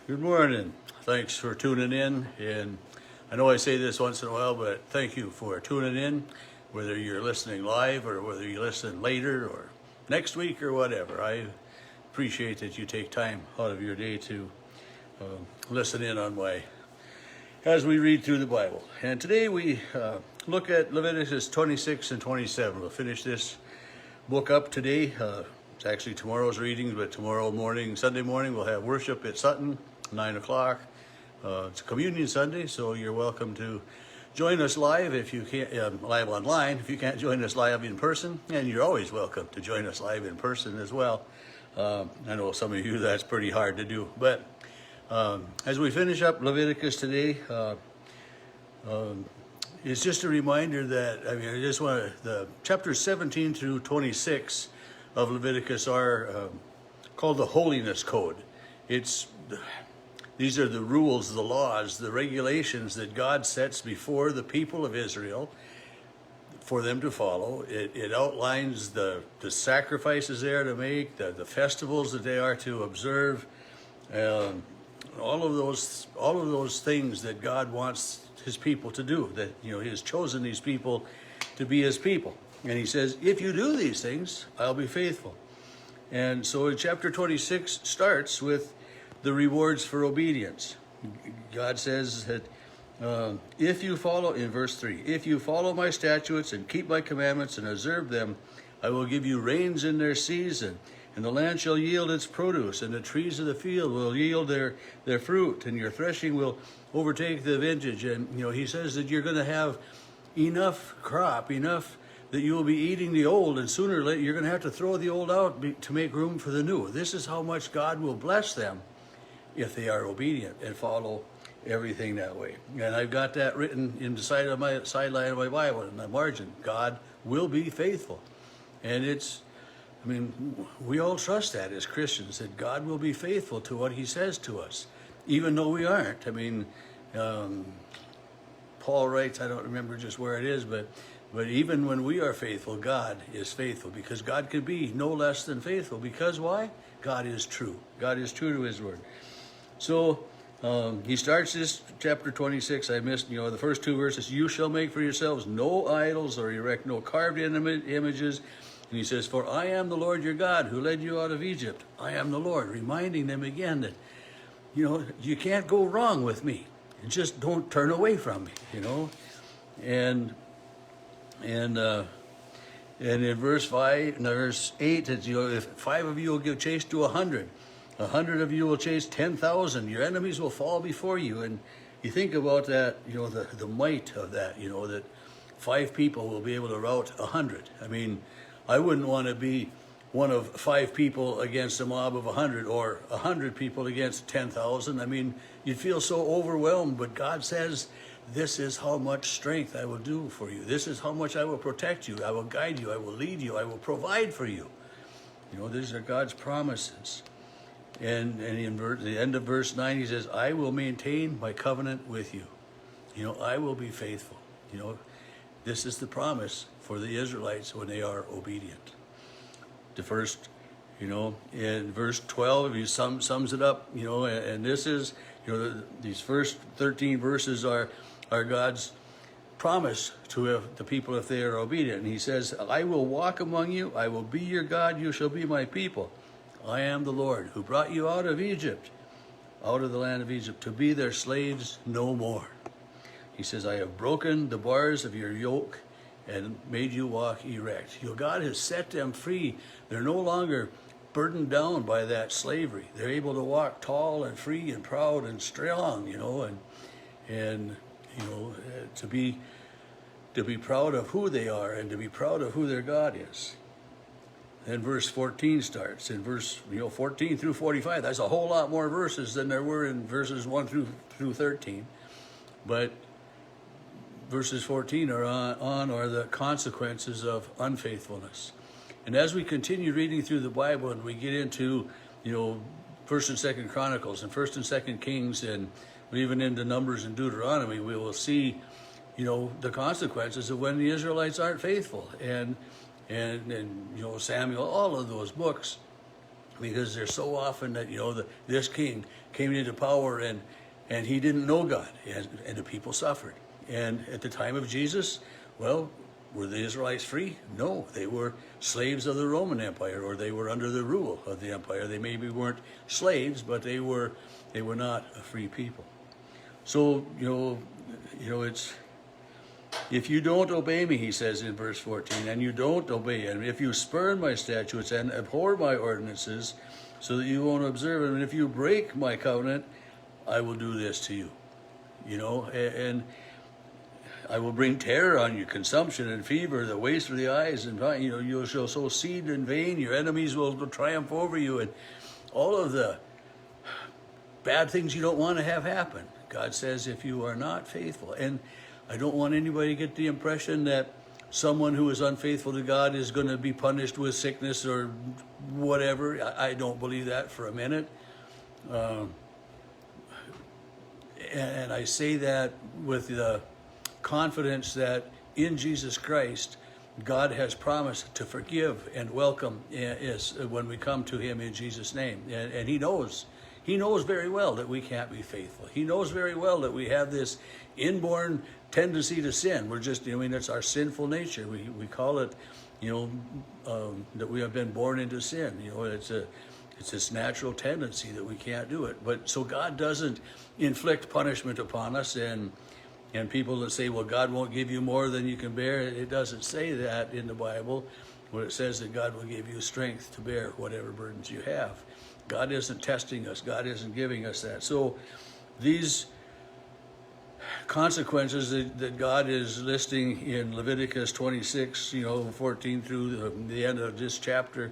Good morning. Thanks for tuning in. And I know I say this once in a while, but thank you for tuning in, whether you're listening live or whether you listen later or next week or whatever. I appreciate that you take time out of your day to listen in on as we read through the Bible. And today we look at Leviticus 26 and 27. We'll finish this book up today. It's actually tomorrow's readings, but tomorrow morning, Sunday morning, we'll have worship at Sutton, 9 o'clock. It's a communion Sunday, so you're welcome to join us live if you can't, live online, if you can't join us live in person, and you're always welcome to join us live in person as well. I know some of you that's pretty hard to do, but as we finish up Leviticus today, it's just a reminder that, I just want to, the chapters 17 through 26 of Leviticus are called the Holiness Code. These are the rules, the laws, the regulations that God sets before the people of Israel for them to follow. It outlines the sacrifices they are to make, the festivals that they are to observe, all of those things that God wants his people to do, that he has chosen these people to be his people. And he says, if you do these things, I'll be faithful. And so in chapter 26 starts with the rewards for obedience. God says that if you follow, in verse 3, if you follow my statutes and keep my commandments and observe them, I will give you rains in their season, and the land shall yield its produce, and the trees of the field will yield their fruit, and your threshing will overtake the vintage. And he says that you're going to have enough crop, enough that you will be eating the old, and sooner or later you're going to have to throw the old out to make room for the new. This is how much God will bless them if they are obedient and follow everything that way. And I've got that written in the sideline of my Bible, in the margin. God will be faithful. And we all trust that as Christians, that God will be faithful to what he says to us, even though we aren't. Paul writes, I don't remember just where it is, but even when we are faithful, God is faithful, because God can be no less than faithful. Because why? God is true. God is true to his word. So he starts this chapter 26. I missed, the first two verses. You shall make for yourselves no idols or erect no carved images. And he says, for I am the Lord your God who led you out of Egypt. I am the Lord, reminding them again that, you can't go wrong with me. And just don't turn away from me, And in verse 5, and verse 8, it's, if 5 of you will give chase to 100, 100 of you will chase 10,000. Your enemies will fall before you. And you think about that, the might of that, that 5 people will be able to rout 100. I wouldn't want to be one of 5 people against a mob of 100, or 100 people against 10,000. You'd feel so overwhelmed, but God says, this is how much strength I will do for you. This is how much I will protect you. I will guide you. I will lead you. I will provide for you. These are God's promises. And in the end of verse 9, he says, I will maintain my covenant with you. I will be faithful. This is the promise for the Israelites when they are obedient. The first, in verse 12, he sums it up, and this is, these first 13 verses are God's promise to the people if they are obedient. And he says, I will walk among you, I will be your God, you shall be my people. I am the Lord who brought you out of Egypt, out of the land of Egypt, to be their slaves no more. He says, I have broken the bars of your yoke and made you walk erect. God has set them free. They're no longer burdened down by that slavery. They're able to walk tall and free and proud and strong, and to be proud of who they are and to be proud of who their God is. Then verse 14 starts. In verse 14 through 45, that's a whole lot more verses than there were in verses 1 through 13. But verses 14 are the consequences of unfaithfulness. And as we continue reading through the Bible and we get into, 1st and 2nd Chronicles and 1st and 2nd Kings, and even into Numbers and Deuteronomy, we will see, the consequences of when the Israelites aren't faithful. And Samuel, all of those books because there's so often that, this king came into power and he didn't know God, and the people suffered. And at the time of Jesus, well, were the Israelites free? No, they were slaves of the Roman Empire, or they were under the rule of the empire. They maybe weren't slaves, but they were not a free people. So, it's, if you don't obey me, he says in verse 14, and you don't obey, and if you spurn my statutes and abhor my ordinances, so that you won't observe them, and if you break my covenant, I will do this to you. And I will bring terror on you, consumption and fever, the waste of the eyes, and you shall sow seed in vain. Your enemies will triumph over you, and all of the bad things you don't want to have happen. God says, if you are not faithful, and I don't want anybody to get the impression that someone who is unfaithful to God is going to be punished with sickness or whatever. I don't believe that for a minute. And I say that with the confidence that in Jesus Christ, God has promised to forgive and welcome us when we come to him in Jesus' name. And he knows very well that we can't be faithful. He knows very well that we have this inborn tendency to sin. We're just, it's our sinful nature. We call it, that we have been born into sin. It's this natural tendency that we can't do it. But so God doesn't inflict punishment upon us, and people that say, well, God won't give you more than you can bear. It doesn't say that in the Bible, where it says that God will give you strength to bear whatever burdens you have. God isn't testing us. God isn't giving us that. So these consequences that God is listing in Leviticus 26, 14 through the end of this chapter,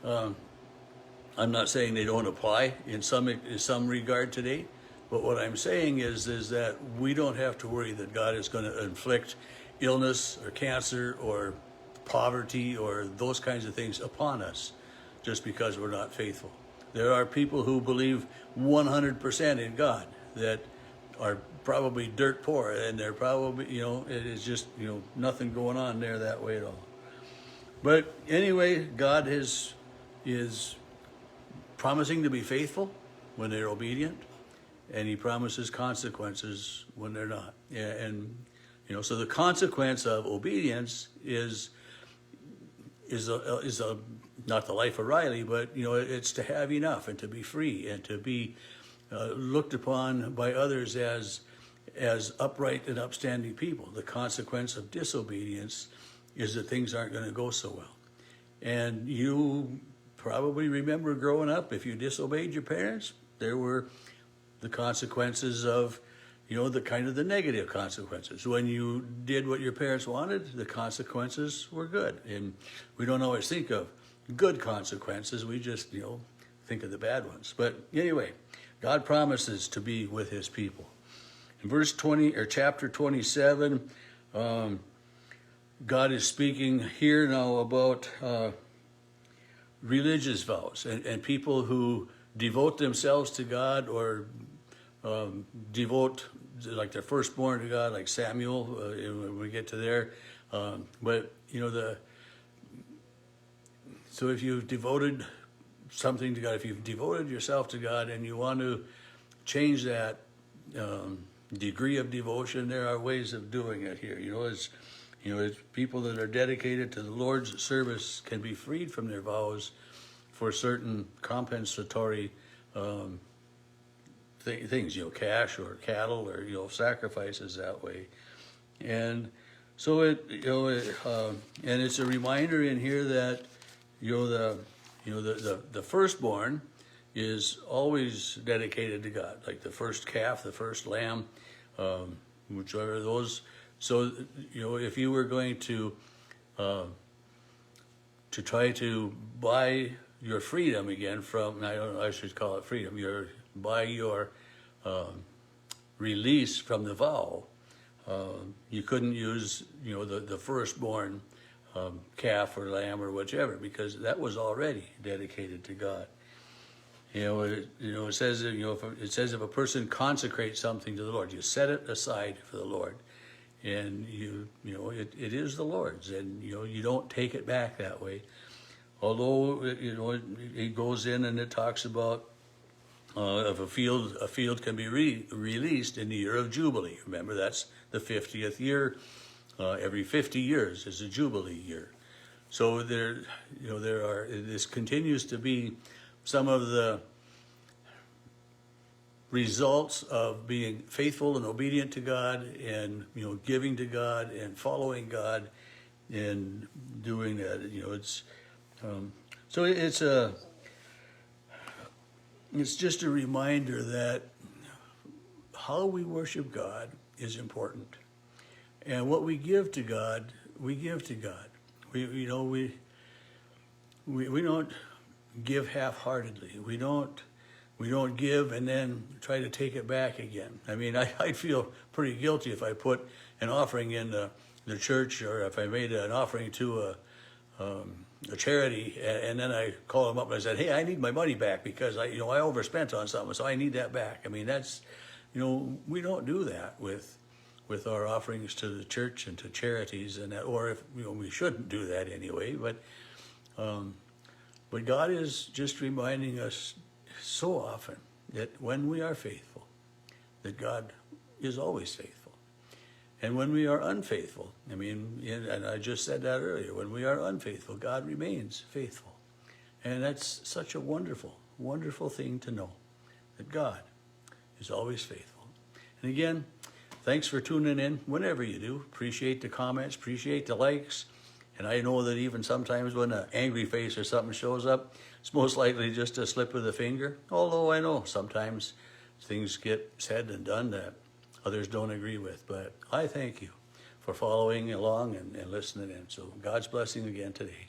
I'm not saying they don't apply in some regard today, but what I'm saying is that we don't have to worry that God is going to inflict illness or cancer or poverty or those kinds of things upon us just because we're not faithful. There are people who believe 100% in God that are probably dirt poor, and they're probably, it is just, nothing going on there that way at all. But anyway, God is promising to be faithful when they're obedient, and he promises consequences when they're not. And so the consequence of obedience is not the life of Riley, but it's to have enough and to be free and to be looked upon by others as upright and upstanding people. The consequence of disobedience is that things aren't going to go so well. And you probably remember growing up, if you disobeyed your parents, there were the consequences of, the negative consequences. When you did what your parents wanted, the consequences were good. And we don't always think of good consequences. We just, think of the bad ones. But anyway, God promises to be with his people. In verse 20, or chapter 27, God is speaking here now about religious vows and people who devote themselves to God or devote like their firstborn to God, like Samuel, when we get to there. But, so if you've devoted something to God, if you've devoted yourself to God and you want to change that degree of devotion, there are ways of doing it here. It's people that are dedicated to the Lord's service can be freed from their vows for certain compensatory things, cash or cattle or sacrifices that way. And so and it's a reminder in here that the firstborn is always dedicated to God, like the first calf, the first lamb, whichever those. So if you were going to try to buy your freedom again from, I don't know, I should call it freedom, buy your release from the vow, you couldn't use the firstborn calf or lamb or whichever, because that was already dedicated to God. It says if a person consecrates something to the Lord, you set it aside for the Lord, and it is the Lord's, and you don't take it back that way. although, it goes in and it talks about if a field can be released in the year of Jubilee. Remember, that's the 50th year. Every 50 years is a Jubilee year. So this continues to be some of the results of being faithful and obedient to God, and giving to God and following God and doing that. It's just a reminder that how we worship God is important, and what we give to God, we give to God. We don't give half-heartedly. We don't give and then try to take it back again. I mean, I'd feel pretty guilty if I put an offering in the church, or if I made an offering to a charity, and then I call them up and I said, hey, I need my money back because I overspent on something, so I need that back. I mean, that's, we don't do that with our offerings to the church and to charities, and that, or if we shouldn't do that anyway. But God is just reminding us so often that when we are faithful, that God is always faithful. And when we are unfaithful, and I just said that earlier, when we are unfaithful, God remains faithful. And that's such a wonderful, wonderful thing to know, that God is always faithful. And again, thanks for tuning in whenever you do. Appreciate the comments, appreciate the likes. And I know that even sometimes when an angry face or something shows up, it's most likely just a slip of the finger. Although I know sometimes things get said and done that others don't agree with. But I thank you for following along and listening in. So God's blessing again today.